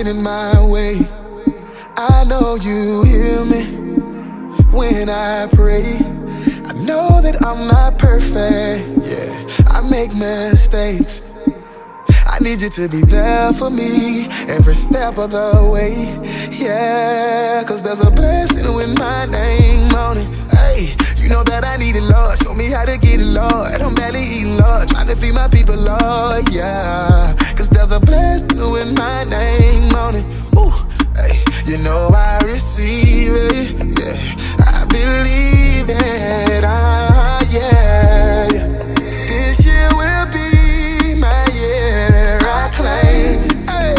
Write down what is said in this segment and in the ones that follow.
get in my way. I know you hear me when I pray. I know that I'm not perfect, yeah, I make mistakes. I need you to be there for me every step of the way, yeah. Cause there's a blessing with my name on it. Hey, you know that I need it, Lord. Show me how to get it, Lord. I'm barely eating, Lord. Trying to feed my people, Lord, yeah. Cause there's a blessing with my name on it. Ooh, hey, you know I receive it, yeah. I believe it, yeah. This year will be my year. I claim, hey,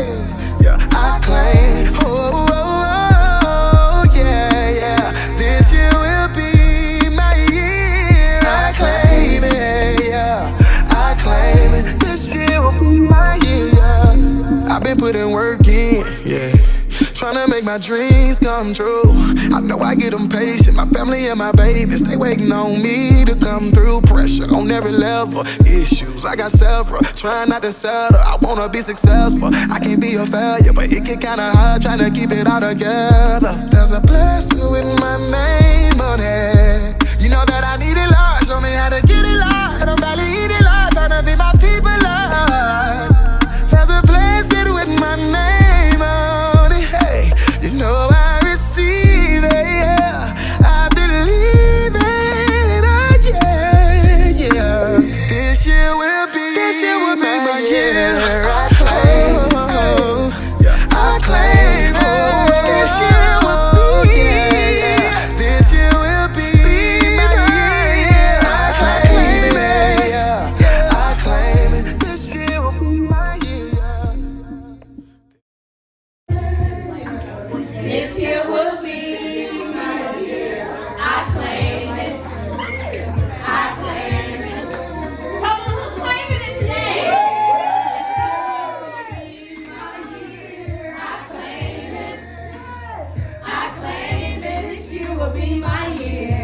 yeah, I claim. Oh, yeah, yeah. This year will be my year. I claim it, yeah. I claim it. This year will be my year, yeah. I've been putting work in, yeah. Tryna make my dreams come true. I know I get impatient. My family and my babies, they waiting on me to come through. Pressure on every level. Issues, I got several. Trying not to settle. I wanna be successful. I can't be a failure, but it get kinda hard trying to keep it all together. There's a blessing with my name on it. You know that I need it, Lord. Show me how to get it, Lord. I'm barely eating, Lord. Tryna feed my people, Lord. There's a blessing with my name on it. Hey, you know I receive it, yeah. I believe it, yeah, yeah. This year will be my year. I claim, yeah, I claim. This year will be, this year will be my year. I claim it, yeah, I claim it. This year will be my year. This year will be my year. I claim it. I claim it. Come on, who's claiming it today? I claim it. I claim it. This year will be my year.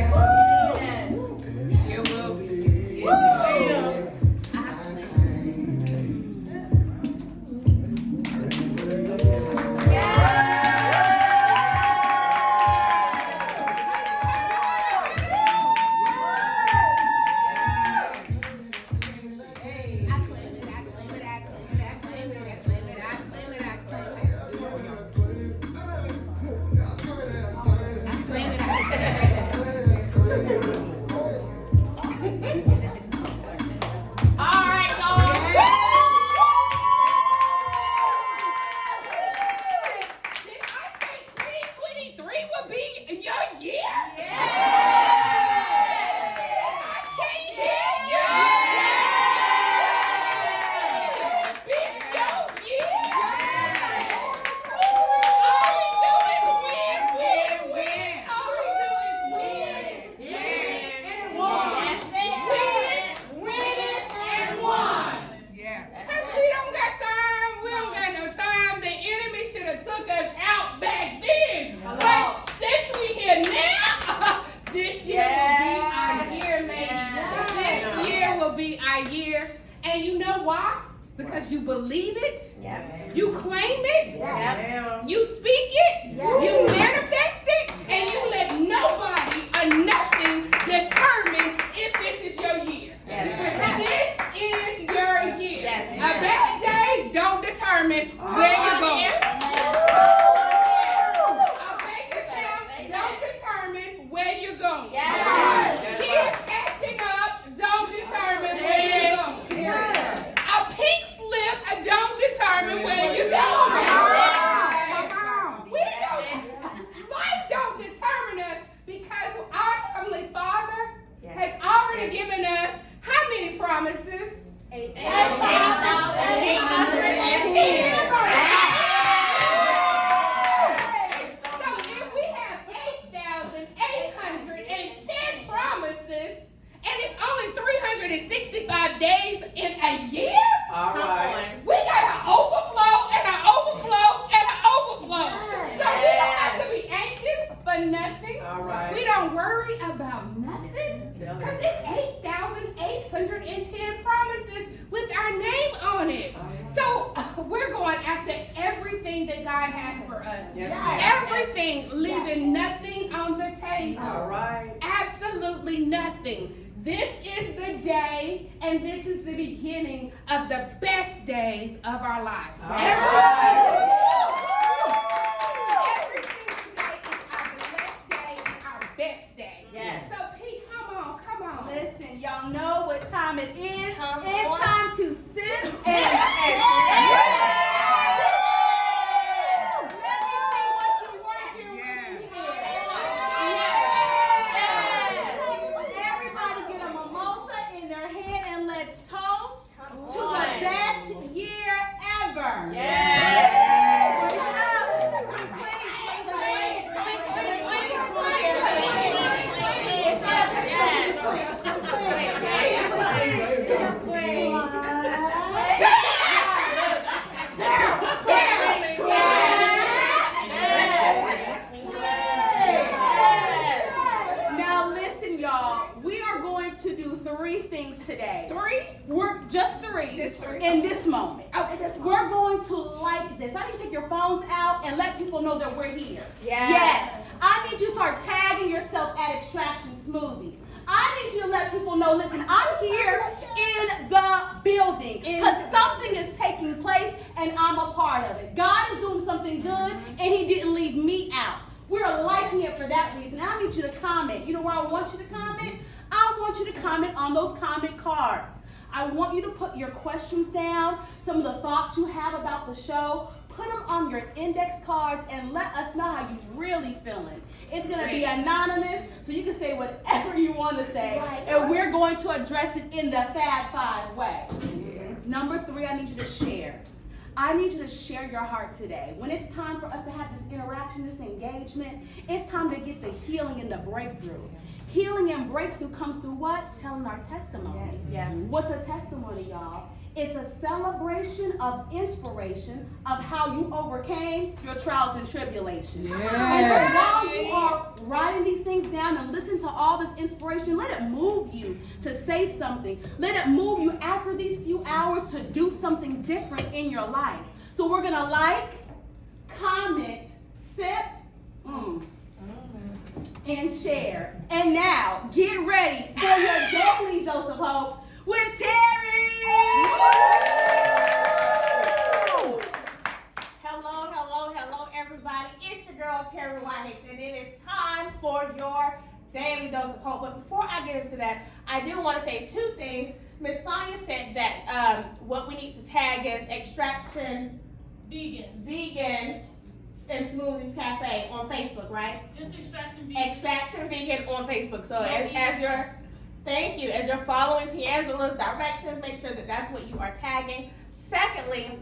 This year will be. All right. We don't worry about nothing because it's 8,810 promises with our name on it. So we're going after everything that God has for us. Everything, leaving nothing on the table. All right. Absolutely nothing. This is the day, and this is the beginning of the best days of our lives. Every single day is our blessed day and our best day. Yes. So, Pete, come on. Listen, y'all know what time it is. Come It's on. time to sit and let me see what you're working with here. Everybody get a mimosa in their hand and let's toast to the best year ever. Raise it up. Now listen, y'all. We are going to do 3 things today. 3? We're just three in this moment. Okay, We're going to like this. I need you to take your phones out and let people know that we're here. Yes. I need you to start tagging yourself at Extraction Smoothie. I need you to let people know, listen, I'm here in the building because something is taking place and I'm a part of it. God is doing something good and he didn't leave me out. We're liking it for that reason. I need you to comment. You know where I want you to comment? I want you to comment on those comment cards. I want you to put your questions down, some of the thoughts you have about the show. Put them on your index cards and let us know how you're really feeling. It's going to be anonymous, so you can say whatever you want to say, and we're going to address it in the Fab Five way. Number 3, I need you to share. I need you to share your heart today. When it's time for us to have this interaction, this engagement, it's time to get the healing and the breakthrough. Healing and breakthrough comes through what? Telling our testimonies. Yes. What's a testimony, y'all? It's a celebration of inspiration of how you overcame your trials and tribulations. And while you are writing these things down and listen to all this inspiration, let it move you to say something. Let it move you after these few hours to do something different in your life. So we're going to like, comment, sip, and share. And now, get ready for your daily dose of hope with Terry! Hello, everybody. It's your girl, Terry Winix, and it is time for your daily dose of hope. But before I get into that, I do want to say 2 things. Miss Sonia said that what we need to tag is Extraction Vegan and Smoothies Cafe on Facebook, right? Just Extraction Vegan. Extraction Vegan on Facebook. So as you're following Piangela's directions, make sure that that's what you are tagging. Secondly,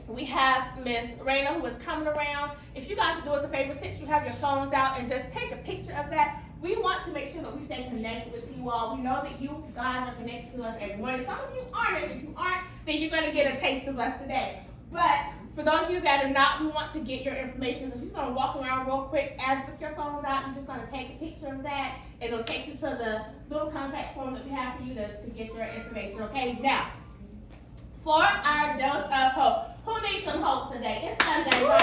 we have Miss Raina who is coming around. If you guys would do us a favor, since you have your phones out, and just take a picture of that. We want to make sure that we stay connected with you all. We know that you guys are connected to us every morning. Some of you aren't, and if you aren't, then you're going to get a taste of us today. But for those of you that are not, we want to get your information. So she's going to walk around real quick. As with your phones out, you're just going to take a picture of that. It'll take you to the little contact form that we have for you to get your information. Okay, now, for our dose of hope. Who needs some hope today? It's Sunday, right?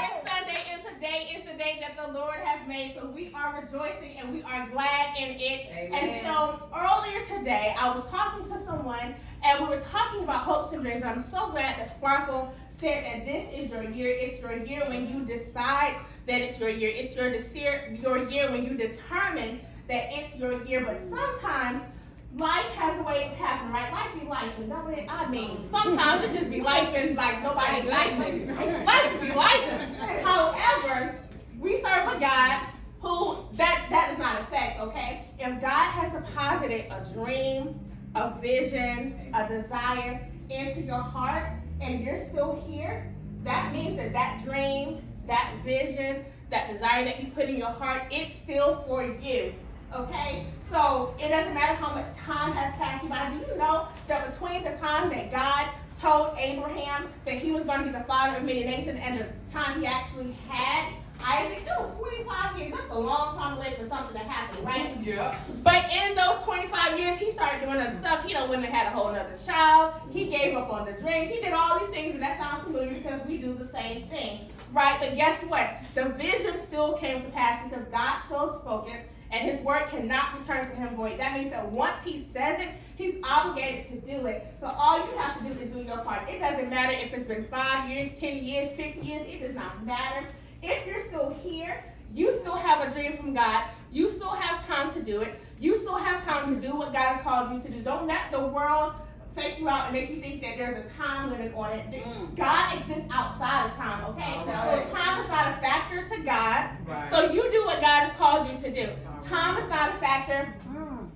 It's Sunday, and today is the day that the Lord has made. So we are rejoicing and we are glad in it. Amen. And so earlier today, I was talking to someone and we were talking about hopes and dreams. I'm so glad that Sparkle said that this is your year. It's your year when you decide that it's your year. It's your year when you determine that it's your year. But sometimes life has a way of happening, right? Life be life, and know what I mean. Sometimes it just be life and like nobody life. Life be life. However, we serve a God who that does not affect, okay? If God has deposited a dream, a vision, a desire into your heart, and you're still here, that means that that dream, that vision, that desire that you put in your heart, it's still for you. Okay, so it doesn't matter how much time has passed by. Do you know that between the time that God told Abraham that he was going to be the father of many nations and the time he actually had Isaac, it was 25 years. That's a long time to wait for something to happen, right? Yeah. But in those 25 years, he started doing other stuff. He went and had a whole other child. He gave up on the drink. He did all these things, and that sounds familiar because we do the same thing, right? But guess what? The vision still came to pass because God so spoke it, and his word cannot return to him void. That means that once he says it, he's obligated to do it. So all you have to do is do your part. It doesn't matter if it's been 5 years, 10 years, 50 years. It does not matter. If you're still here, you still have a dream from God. You still have time to do it. You still have time to do what God has called you to do. Don't let the world fake you out and make you think that there's a time limit on it. God exists outside of time, okay? So time is not a factor to God. Right. So you do what God has called you to do. Time is not a factor.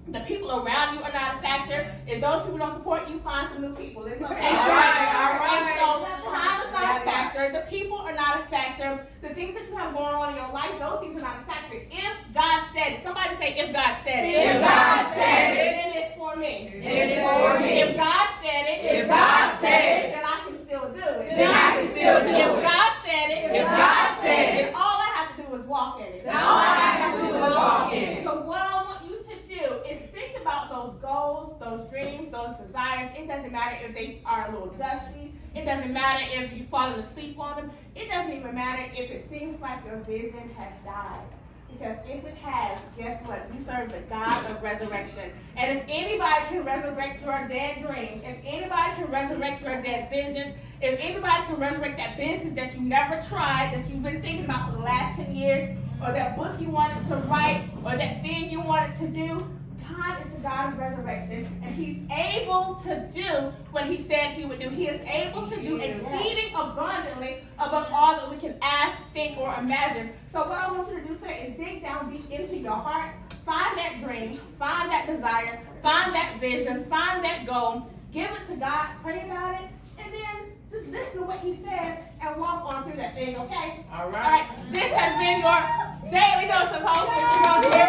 The people around you are not a factor. If those people don't support you, find some new people. It's okay. All right. And so time is not a factor. The people are not a factor. The things that you have going on in your life, those things are not a factor. If God said it, somebody say, if God said it. If God said it. Then it's for me. It is for me. If God said it. If God said it. Then I can still do it. Then I can still do it. If God said it. If God said it. Then all I have to do is walk in it. All I have to do is walk in it. So what I want you to do is think about those goals, those dreams, those desires. It doesn't matter if they are a little dusty. It doesn't matter if you've fallen asleep on them. It doesn't even matter if it seems like your vision has died. Because if it has, guess what? We serve the God of resurrection. And if anybody can resurrect your dead dreams, if anybody can resurrect your dead visions, if anybody can resurrect that business that you never tried, that you've been thinking about for the last 10 years, or that book you wanted to write, or that thing you wanted to do, God is the God of resurrection, and he's able to do what he said he would do. He is able to do exceeding abundantly above all that we can ask, think, or imagine. So what I want you to do today is dig down deep into your heart, find that dream, find that desire, find that vision, find that goal, give it to God, pray about it, and then just listen to what he says and walk on through that thing, okay? All All right. This has been your daily dose of hope with your girl here.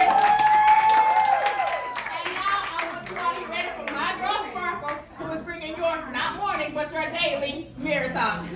And now I want you all to be ready for my girl Sparkle, who is bringing your not morning but your daily mirror talk. Okay,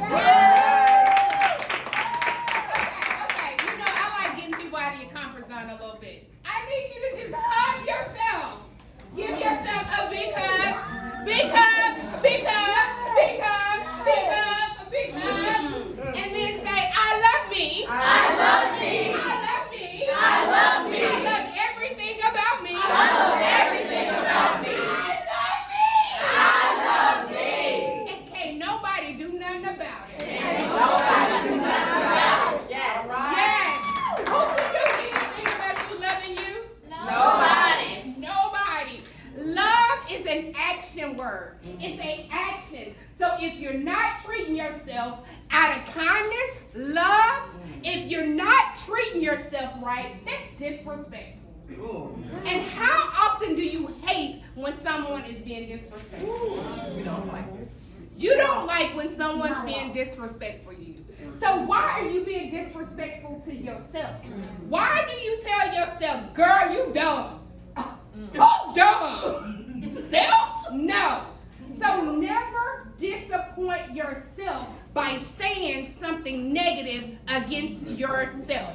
you know I like getting people out of your comfort zone a little bit. I need you to just hug yourself. Give yourself a big hug, big hug, big hug, big hug, big hug, big hug, and then say, I love me. I love me. I love me. I love me. I love everything about me. I love everything about me. I love me. I love me. And can't nobody do nothing about it. Nobody do nothing about it. Yes. Yes. Who can do anything about you loving you? Nobody. Nobody. Love is an action word. It's an action. So if you're not treating yourself out of kindness, love, if you're not treating yourself right, that's disrespectful. Ooh. And how often do you hate when someone is being disrespectful? We don't like this. You don't like when someone's being disrespectful to you. So why are you being disrespectful to yourself? Why do you tell yourself, girl, you dumb? Oh, dumb. Self? No. So never disappoint yourself by saying something negative against yourself.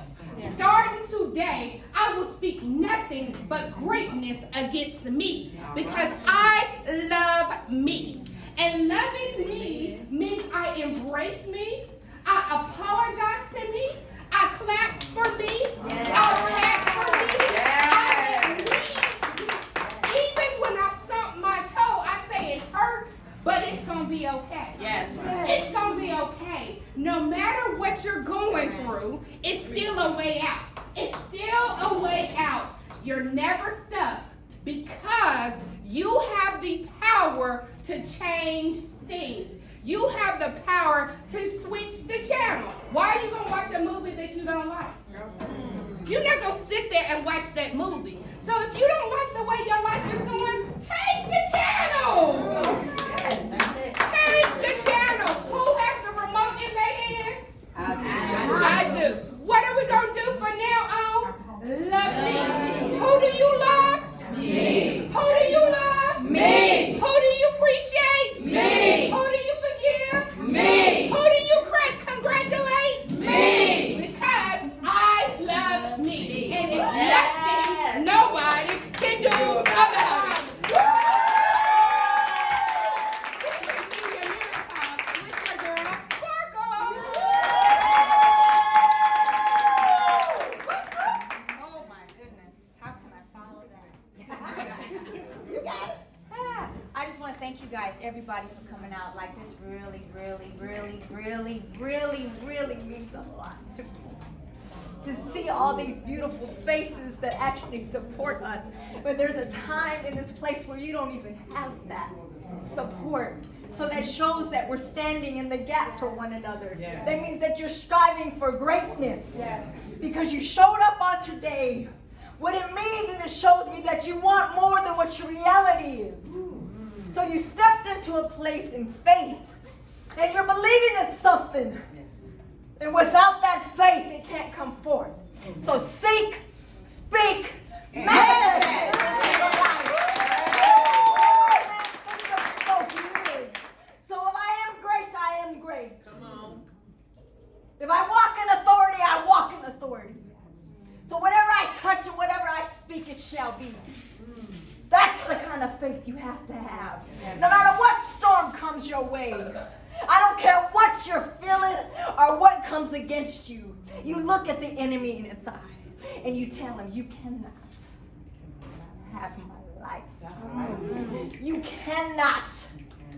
Starting today, I will speak nothing but greatness against me because I love me. And loving me means I embrace me, I apologize to me, I clap for me, I clap for me, I believe. Even when I stomp my toe, I say it hurts, but it's going to be okay. Yes. It's going to be okay. No matter what you're going through, it's still a way out. It's still a way out. You're never stuck because you have the power to change things. You have the power to switch the channel. Why are you going to watch a movie that you don't like? You're not going to sit there and watch that movie. So if you don't like the way your life is going, change the channel. Change the channel. Who has the remote in their hand? I do. What are we going to do from now on? Love me. Who do you love? Me. Who do you love? Me. Who do you appreciate? Me. Who do you forgive? Me. Who do you congratulate? Me. Because everybody for coming out. Like, this really, really, really, really, really, really means a lot to me. To see all these beautiful faces that actually support us. But there's a time in this place where you don't even have that support. So that shows that we're standing in the gap for one another. Yes. That means that you're striving for greatness. Yes. Because you showed up on today. What it means is it shows me that you want more than what your reality is. So you stepped into a place in faith. And you're believing in something. And without that faith, it can't come forth. So seek, speak, manifest. So if I am great, I am great. Come on. If I walk in authority, I walk in authority. So whatever I touch and whatever I speak, it shall be. That's the kind of faith you have to have. No matter what storm comes your way. I don't care what you're feeling or what comes against you. You look at the enemy in its eye and you tell him, you cannot have my life. You cannot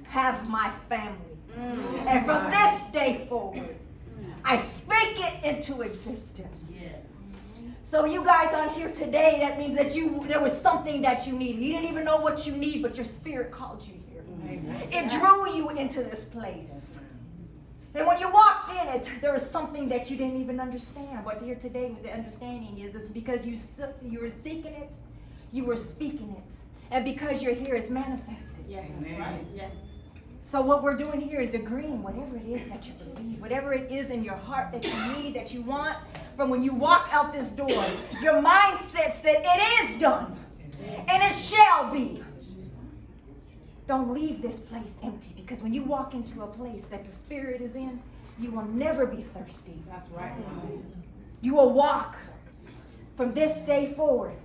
have my family. And from this day forward, I speak it into existence. So you guys on here today, that means that there was something that you needed. You didn't even know what you need, but your spirit called you here. It drew you into this place. And when you walked in it, there was something that you didn't even understand. But here today, the understanding is because you were seeking it, you were speaking it. And because you're here, it's manifested. Yes, that's right. Yes. So what we're doing here is agreeing whatever it is that you believe, whatever it is in your heart that you need, that you want. From when you walk out this door, your mindset said it is done. And it shall be. Don't leave this place empty, because when you walk into a place that the Spirit is in, you will never be thirsty. That's right. You will walk from this day forward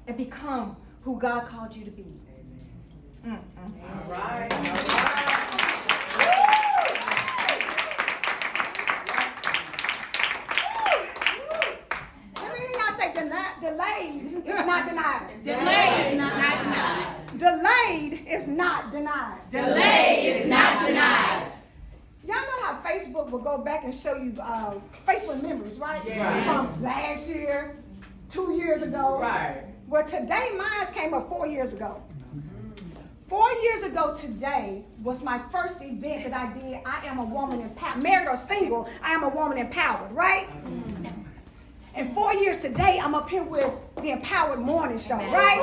and become who God called you to be. All right. Delayed is not denied. Delayed is not denied. Delayed is not denied. Delayed is not denied. Y'all know how Facebook will go back and show you Facebook memories, right? Yeah. From last year, 2 years ago. Right. Well, today mine came up 4 years ago. 4 years ago today was my first event that I did. I am a woman empowered. Married or single, I am a woman empowered, right? And 4 years today, I'm up here with the Empowered Morning Show, right?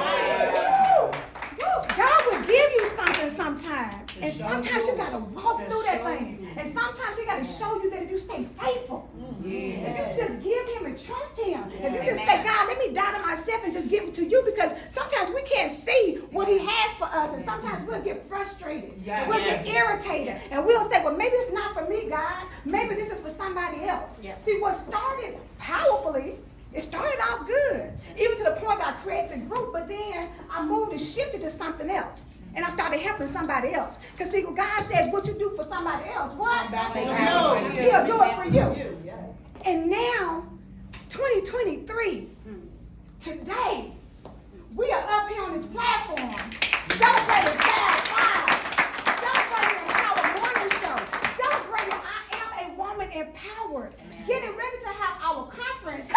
God will give you something sometimes. And sometimes you got to walk through that thing. And sometimes he got to show you that if you stay faithful, if you just give him and trust him, if you just say, God, let me die to myself and just give it to you, because sometimes we can't see what he has for us, and sometimes we'll get frustrated, and we'll get irritated, and we'll say, well, maybe it's not for me, God. Maybe this is for somebody else. See, what started powerfully, it started off good, even to the point that I created the group, but then I moved and shifted to something else. And I started helping somebody else. Because see, when God says what you do for somebody else, what? He'll do it for you. And now, 2023, today, we are up here on this platform, celebrating Past 5, celebrating the Empowered Morning Show, celebrating I Am a Woman Empowered, getting ready to have our conference.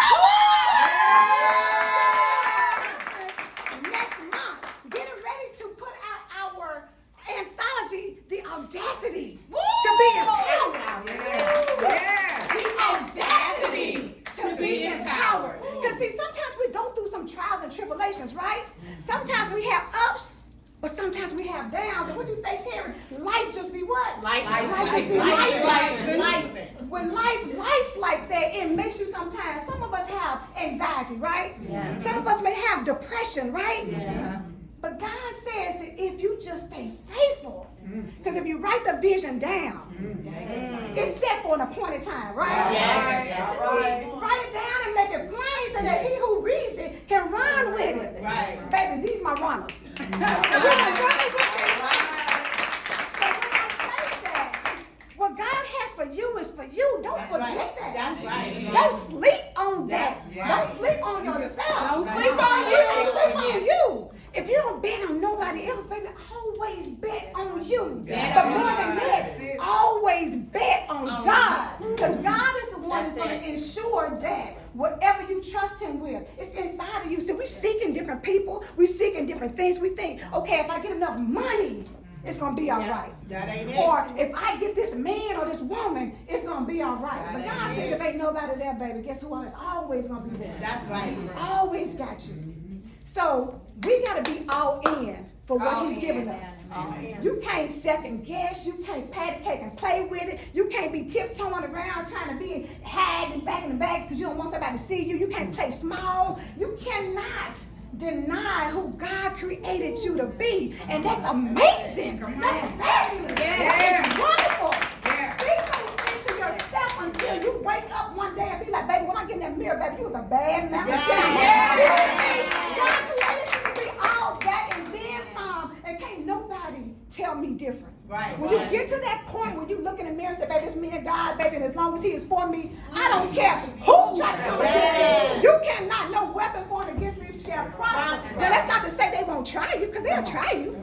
Next month, getting ready to put out our anthology, The Audacity to be Empowered. The audacity to be empowered. Because see, sometimes we go through some trials and tribulations, right? Sometimes we have ups, but sometimes we have downs. And what you say, Terry? Life just be what? Life just be life. When life's like that, it makes you sometimes, some of us have anxiety, right? Yeah. Some of us may have depression, right? Yeah. But God says that if you just stay faithful, because if you write the vision down, it's set for an appointed time, right? Yes. Write it down and make it plain so that he who reads it can run with it. Right. Baby, these my runners. We're gonna run with it. So when I say that, what God has for you is for you. Don't forget that. That's right. Don't sleep on that. Don't sleep on yourself. Don't sleep on you. Don't sleep on you. If you don't bet on nobody else, baby, always bet on that. Whatever you trust him with, it's inside of you. So we seeking different people. We seeking different things. We think, okay, if I get enough money, it's going to be all right. That ain't it. Or if I get this man or this woman, it's going to be all right. But God says if ain't nobody there, baby, guess who is always going to be there. That's right. Always got you. So we got to be all in for what he's given us. You can't second guess. You can't pat cake and play with it. You can't be tiptoeing around trying to be hiding back in the back because you don't want somebody to see you. You can't play small. You cannot deny who God created you to be. And that's amazing. That's fabulous. That's wonderful. Be faithful to yourself until you wake up one day and be like, baby, when I get in that mirror, baby, you was a bad man. God created you to be all that and then some, and can't nobody tell me different. Right. When you get to that point where you look in the mirror and say, baby, it's me and God, baby, and as long as he is for me, I don't care who tries to come against me. You cannot, no weapon formed against me shall prosper. Now, that's not to say they won't try you, because they'll try you.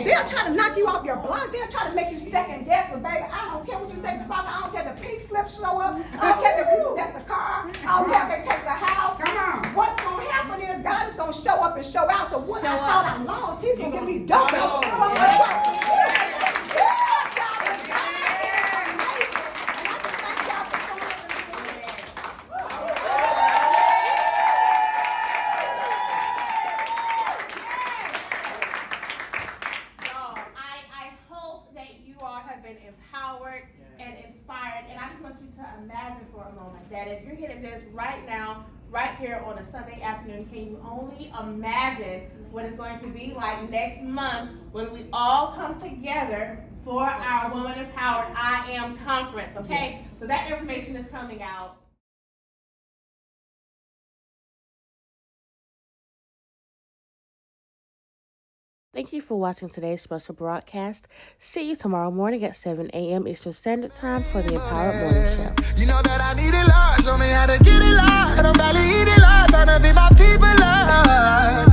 They'll try to knock you off your block. They'll try to make you second guess. But baby, I don't care what you say, Sparkle. I don't care if the pink slip show up. I don't care if they repossess the car. I don't care if they take the house. What's going to happen is God is going to show up and show out. So what I thought I lost, he's going to give me double. Empowered and inspired, and I just want you to imagine for a moment that if you're getting this right now, right here on a Sunday afternoon, can you only imagine what it's going to be like next month when we all come together for our Woman Empowered I Am Conference, okay? Yes. So that information is coming out. Thank you for watching today's special broadcast. See you tomorrow morning at 7 a.m. Eastern Standard Time for the Empowered Morning Show. You know that I need it, Lord. Show me how to get it, Lord. I'm barely eating, Lord. Trying to be my people, Lord.